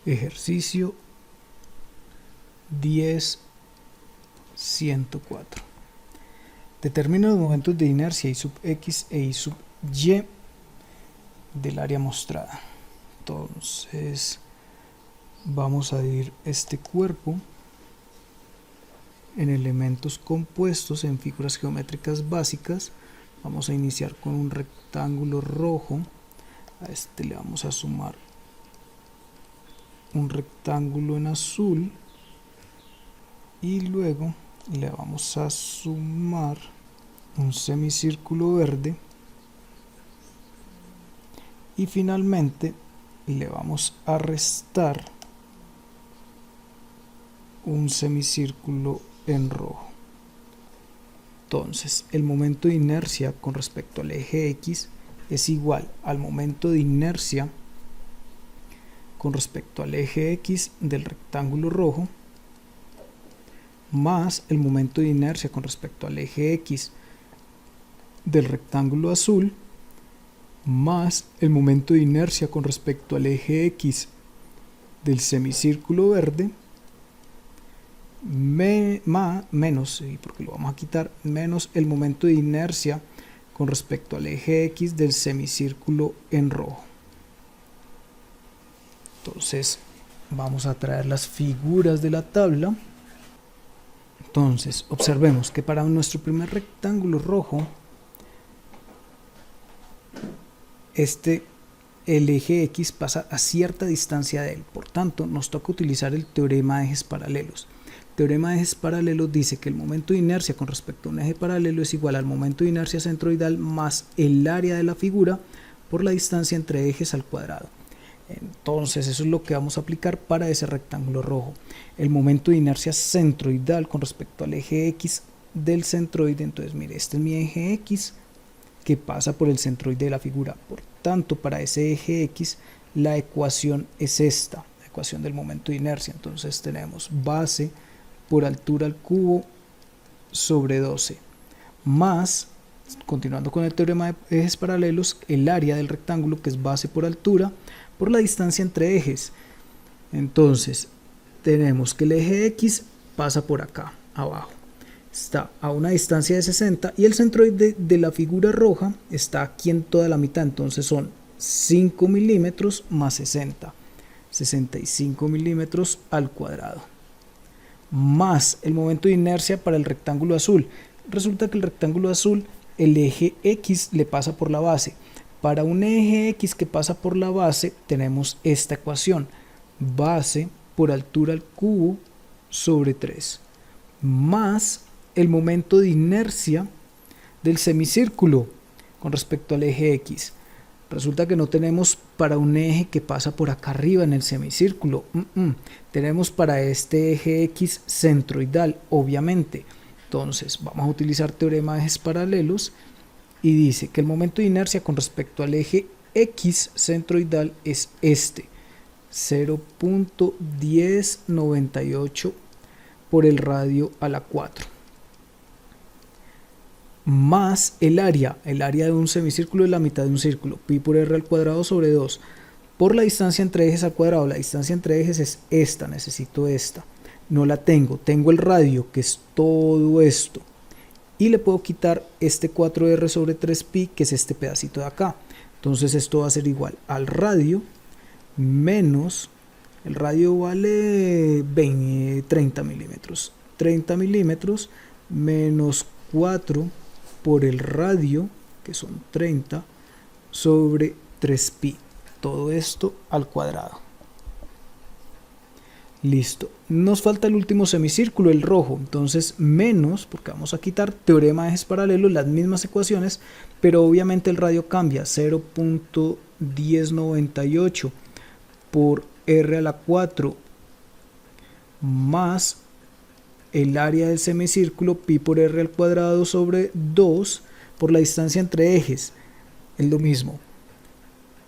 Ejercicio 10.104. Determina los momentos de inercia I sub x e I sub y del área mostrada. Entonces vamos a dividir este cuerpo en elementos compuestos en figuras geométricas básicas. Vamos a iniciar con un rectángulo rojo. A este le vamos a sumar un rectángulo en azul y luego le vamos a sumar un semicírculo verde y finalmente le vamos a restar un semicírculo en rojo. Entonces el momento de inercia con respecto al eje X es igual al momento de inercia con respecto al eje X del rectángulo rojo más el momento de inercia con respecto al eje X del rectángulo azul más el momento de inercia con respecto al eje X del semicírculo verde menos, porque lo vamos a quitar, menos el momento de inercia con respecto al eje X del semicírculo en rojo. Entonces vamos a traer las figuras de la tabla. Entonces observemos que para nuestro primer rectángulo rojo el eje X pasa a cierta distancia de él, por tanto nos toca utilizar el teorema de ejes paralelos. El teorema de ejes paralelos dice que el momento de inercia con respecto a un eje paralelo es igual al momento de inercia centroidal más el área de la figura por la distancia entre ejes al cuadrado. Entonces eso es lo que vamos a aplicar para ese rectángulo rojo. El momento de inercia centroidal con respecto al eje X del centroide, entonces mire, este es mi eje X que pasa por el centroide de la figura. Por tanto, para ese eje X la ecuación es esta, la ecuación del momento de inercia. Entonces tenemos base por altura al cubo sobre 12 más, continuando con el teorema de ejes paralelos, el área del rectángulo que es base por altura por la distancia entre ejes. Entonces tenemos que el eje X pasa por acá abajo, está a una distancia de 60 y el centroide de la figura roja está aquí en toda la mitad, entonces son 5 milímetros más 60, 65 milímetros al cuadrado, más el momento de inercia para el rectángulo azul. Resulta que el rectángulo azul, el eje X le pasa por la base. Para un eje X que pasa por la base tenemos esta ecuación, base por altura al cubo sobre 3, más el momento de inercia del semicírculo con respecto al eje X. Resulta que no tenemos para un eje que pasa por acá arriba en el semicírculo, tenemos para este eje X centroidal, obviamente. Entonces vamos a utilizar teorema de ejes paralelos y dice que el momento de inercia con respecto al eje X centroidal es este, 0.1098 por el radio a la 4, más el área de un semicírculo es la mitad de un círculo, pi por r al cuadrado sobre 2, por la distancia entre ejes al cuadrado. La distancia entre ejes es esta, necesito esta, no la tengo, tengo el radio que es todo esto, y le puedo quitar este 4r sobre 3pi que es este pedacito de acá. Entonces esto va a ser igual al radio menos, el radio vale 30 milímetros, 30 milímetros menos 4 por el radio, que son 30, sobre 3pi, todo esto al cuadrado. Listo, nos falta el último semicírculo, el rojo, entonces menos, porque vamos a quitar teorema de ejes paralelos, las mismas ecuaciones, pero obviamente el radio cambia, 0.1098 por r a la 4 más el área del semicírculo, pi por r al cuadrado sobre 2 por la distancia entre ejes, es lo mismo,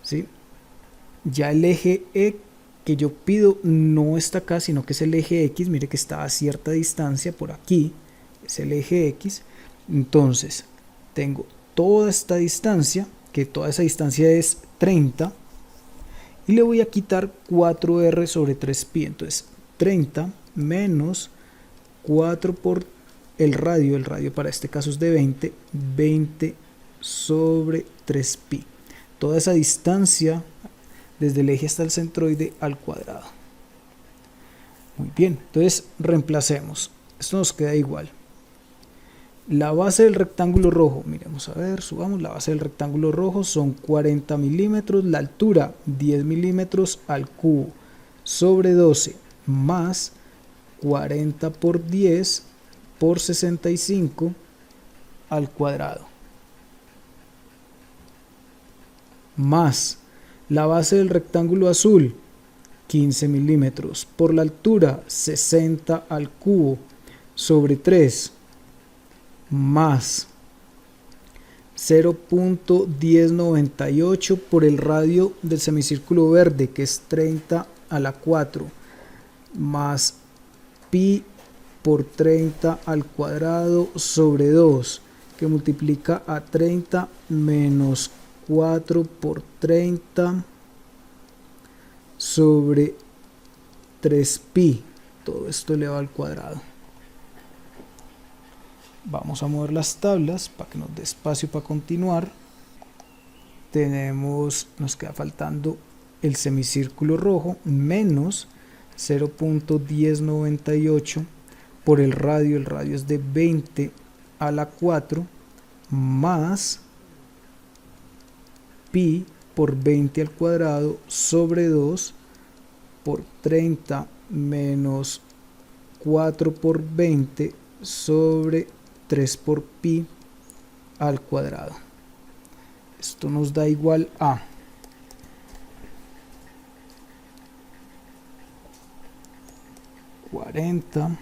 ¿sí? Ya el eje que yo pido no está acá, sino que es el eje X, mire que está a cierta distancia, por aquí es el eje X. Entonces tengo toda esta distancia, que toda esa distancia es 30, y le voy a quitar 4r sobre 3pi. Entonces 30 menos 4 por el radio para este caso es de 20, 20 sobre 3pi. Toda esa distancia desde el eje hasta el centroide al cuadrado. Muy bien, entonces reemplacemos. Esto nos queda igual. La base del rectángulo rojo, miremos a ver, subamos, la base del rectángulo rojo son 40 milímetros, la altura 10 milímetros al cubo sobre 12 más 40 por 10 por 65 al cuadrado, más la base del rectángulo azul 15 milímetros por la altura 60 al cubo sobre 3 más 0.1098 por el radio del semicírculo verde que es 30 a la 4 más pi por 30 al cuadrado sobre 2 que multiplica a 30 menos 4 por 30 sobre 3pi, todo esto elevado al cuadrado. Vamos a mover las tablas para que nos dé espacio para continuar. Nos queda faltando el semicírculo rojo menos 0.1098 por el radio es de 20 a la 4 más pi por 20 al cuadrado sobre 2 por 30 menos 4 por 20 sobre 3 por pi al cuadrado. Esto nos da igual a 40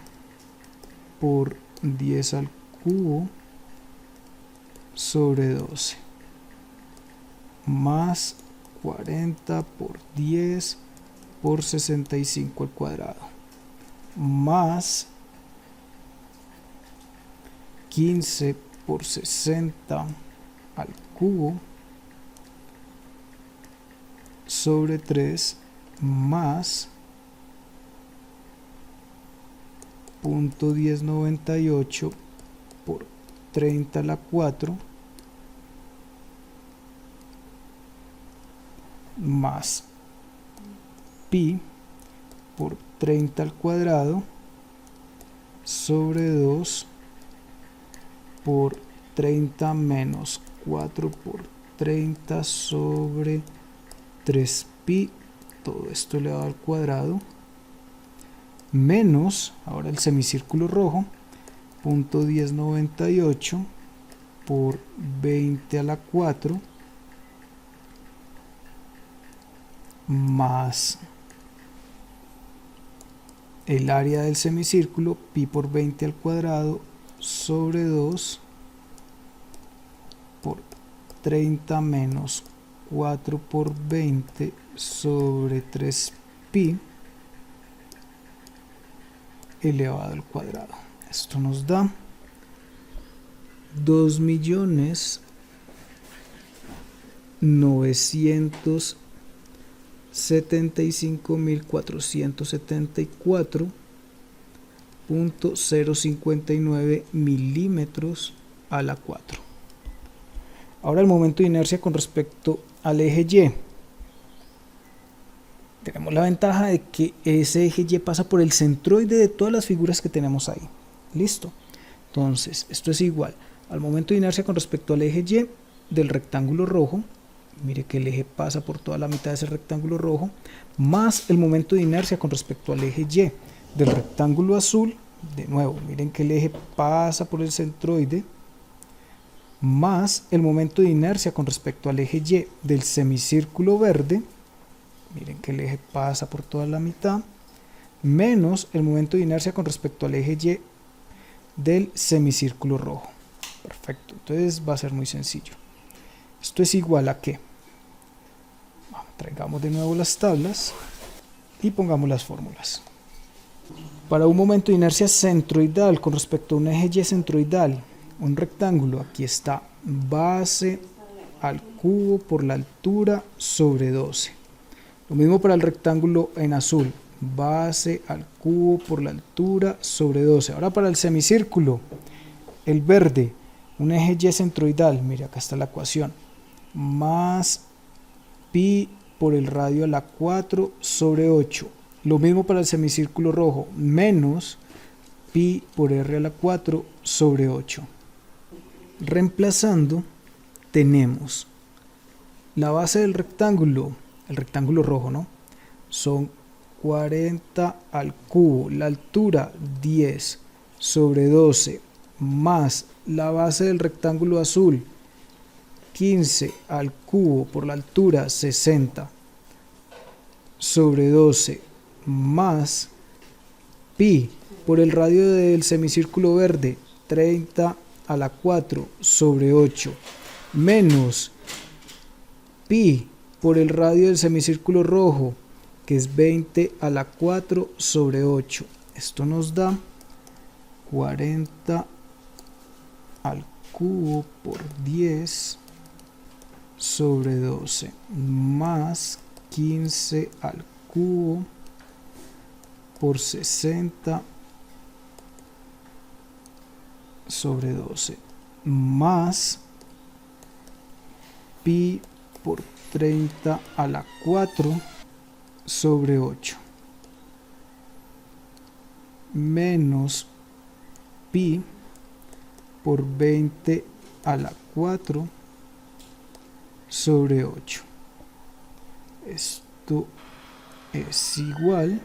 por 10 al cubo sobre 12 más 40 por 10 por 65 al cuadrado más 15 por 60 al cubo sobre 3 más 0.1098 por 30 a la 4 más pi por 30 al cuadrado sobre 2 por 30 menos 4 por 30 sobre 3pi, todo esto elevado al cuadrado, menos, ahora el semicírculo rojo, 0.1098 por 20 a la 4 más el área del semicírculo, pi por 20 al cuadrado sobre 2 por 30 menos 4 por 20 sobre 3pi elevado al cuadrado. Esto nos da 2.975.474.059 milímetros a la 4. Ahora el momento de inercia con respecto al eje Y. Tenemos la ventaja de que ese eje Y pasa por el centroide de todas las figuras que tenemos ahí. Listo. Entonces, esto es igual al momento de inercia con respecto al eje Y del rectángulo rojo. Mire que el eje pasa por toda la mitad de ese rectángulo rojo, más el momento de inercia con respecto al eje Y del rectángulo azul. De nuevo, miren que el eje pasa por el centroide, más el momento de inercia con respecto al eje Y del semicírculo verde. Miren que el eje pasa por toda la mitad, menos el momento de inercia con respecto al eje Y del semicírculo rojo. Perfecto, entonces va a ser muy sencillo. Esto es igual a que, traigamos de nuevo las tablas y pongamos las fórmulas. Para un momento de inercia centroidal con respecto a un eje Y centroidal, un rectángulo, aquí está base al cubo por la altura sobre 12. Lo mismo para el rectángulo en azul, base al cubo por la altura sobre 12. Ahora para el semicírculo, el verde, un eje Y centroidal, mire acá está la ecuación, más pi por el radio a la 4 sobre 8. Lo mismo para el semicírculo rojo, menos pi por r a la 4 sobre 8. Reemplazando, tenemos la base del rectángulo, el rectángulo rojo, ¿no? Son 40 al cubo, la altura 10 sobre 12, más la base del rectángulo azul, 15 al cubo por la altura 60 sobre 12, más pi por el radio del semicírculo verde, 30 a la 4 sobre 8, menos pi por el radio del semicírculo rojo, que es 20 a la 4 sobre 8. Esto nos da 40 al cubo por 10 sobre 12, más 15 al cubo por 60 sobre 12, más pi por 30 a la 4 sobre 8, menos pi por 20 a la 4 sobre 8. Esto es igual a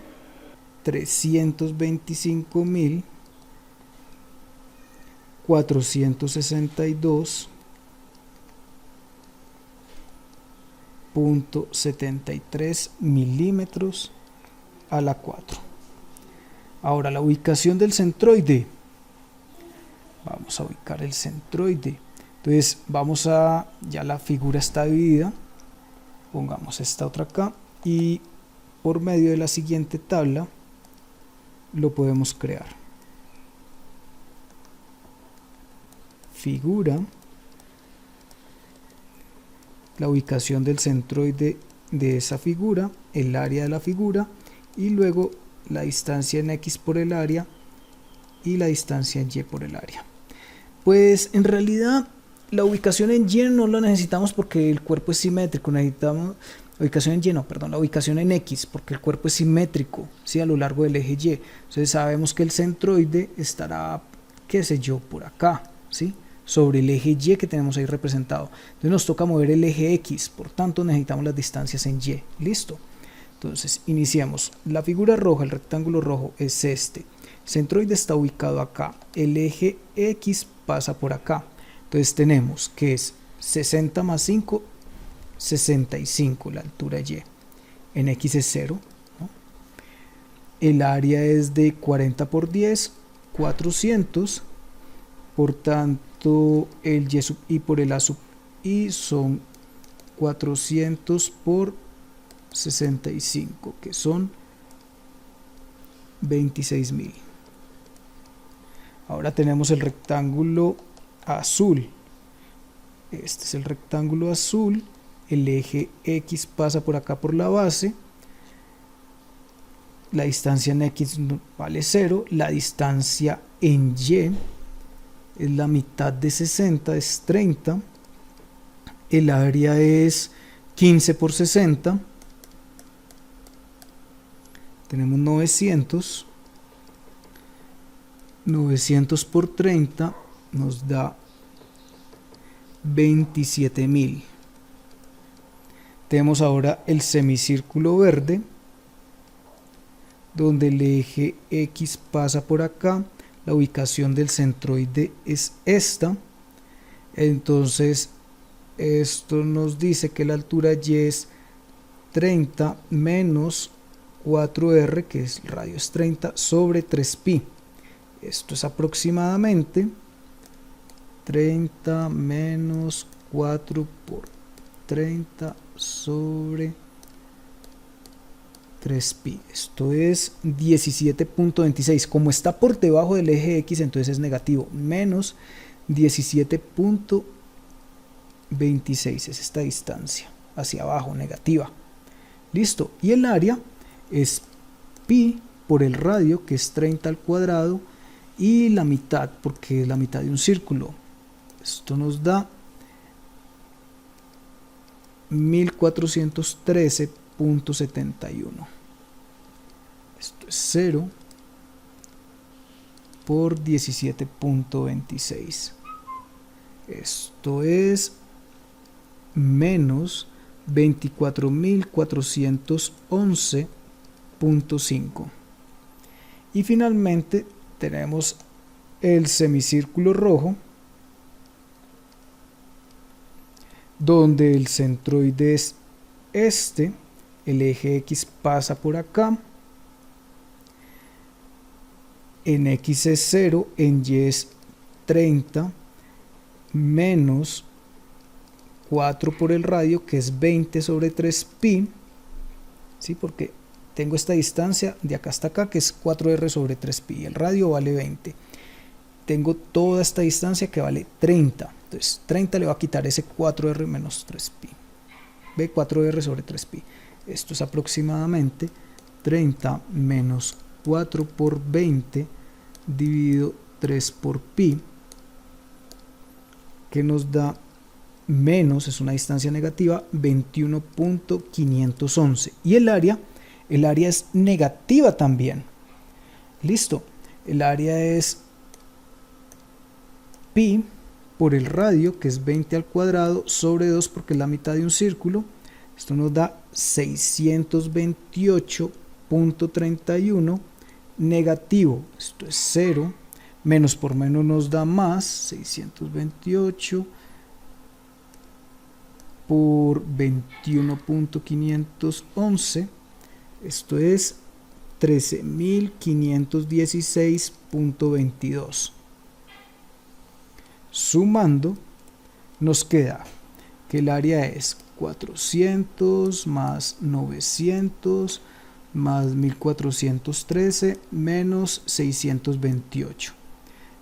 325.462.73 milímetros a la 4. Ahora la ubicación del centroide. Vamos a ubicar el centroide. Entonces ya la figura está dividida. Pongamos esta otra acá y por medio de la siguiente tabla lo podemos crear. Figura, la ubicación del centroide de esa figura, el área de la figura y luego la distancia en X por el área y la distancia en Y por el área. Pues en realidad la ubicación en Y no la necesitamos porque el cuerpo es simétrico. Necesitamos la ubicación en Y, no, perdón, la ubicación en X porque el cuerpo es simétrico, ¿sí? A lo largo del eje Y. Entonces sabemos que el centroide estará, qué sé yo, por acá, ¿sí? Sobre el eje Y que tenemos ahí representado. Entonces nos toca mover el eje X, por tanto necesitamos las distancias en Y. Listo. Entonces iniciamos. La figura roja, el rectángulo rojo es este. El centroide está ubicado acá. El eje X pasa por acá. Entonces tenemos que es 60 más 5, 65 la altura Y. En X es 0, ¿no? El área es de 40 por 10, 400. Por tanto, el Y sub I por el A sub I son 400 por 65, que son 26.000. Ahora tenemos el rectángulo azul. Este es el rectángulo azul. El eje X pasa por acá por la base. La distancia en X vale 0. La distancia en Y es la mitad de 60, es 30. El área es 15 por 60. Tenemos 900. 900 por 30 nos da 27.000. Tenemos ahora el semicírculo verde, donde el eje X pasa por acá. La ubicación del centroide es esta. Entonces esto nos dice que la altura Y es 30 menos 4R, que es el radio es 30, sobre 3pi. Esto es aproximadamente 30 menos 4 por 30 sobre 3pi. Esto es 17.26. Como está por debajo del eje X, entonces es negativo. Menos 17.26 es esta distancia hacia abajo, negativa. Listo. Y el área es pi por el radio, que es 30 al cuadrado, y la mitad, porque es la mitad de un círculo. Esto nos da 1413.71. Esto es 0 por 17.26. Esto es menos 24.411.5. Y finalmente tenemos el semicírculo rojo, donde el centroide es este, el eje X pasa por acá, en X es 0, en Y es 30, menos 4 por el radio, que es 20 sobre 3pi, ¿sí? Porque tengo esta distancia de acá hasta acá, que es 4r sobre 3pi, el radio vale 20. Tengo toda esta distancia que vale 30, entonces 30 le va a quitar ese 4r menos 3pi, ve, 4r sobre 3pi, esto es aproximadamente 30 menos 4 por 20 dividido 3 por pi, que nos da menos, es una distancia negativa, 21.511. Y el área es negativa también. Listo, el área es pi por el radio, que es 20 al cuadrado, sobre 2, porque es la mitad de un círculo. Esto nos da 628.31, negativo, esto es 0, menos por menos nos da más, 628 por 21.511, esto es 13.516.22. Sumando, nos queda que el área es 400 más 900 más 1413 menos 628.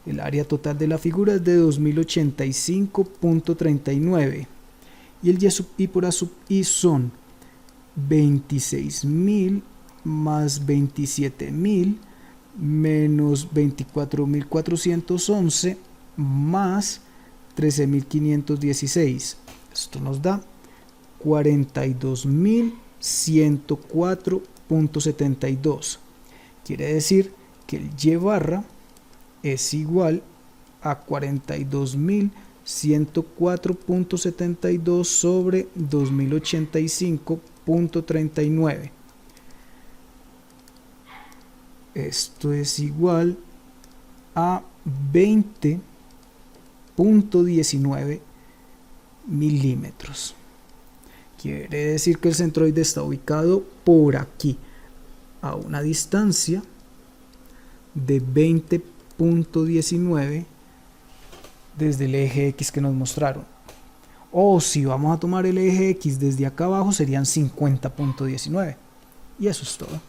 El área total de la figura es de 2085.39 y el y sub i por a sub i son 26.000 más 27.000 menos 24.411 más 13.516. Esto nos da 42.104.72. Quiere decir que el y barra es igual a 42.104.72 sobre 2085.39. Esto es igual a 20.19 milímetros. Quiere decir que el centroide está ubicado por aquí, a una distancia de 20.19 desde el eje X que nos mostraron. O si vamos a tomar el eje X desde acá abajo, serían 50.19. Y eso es todo.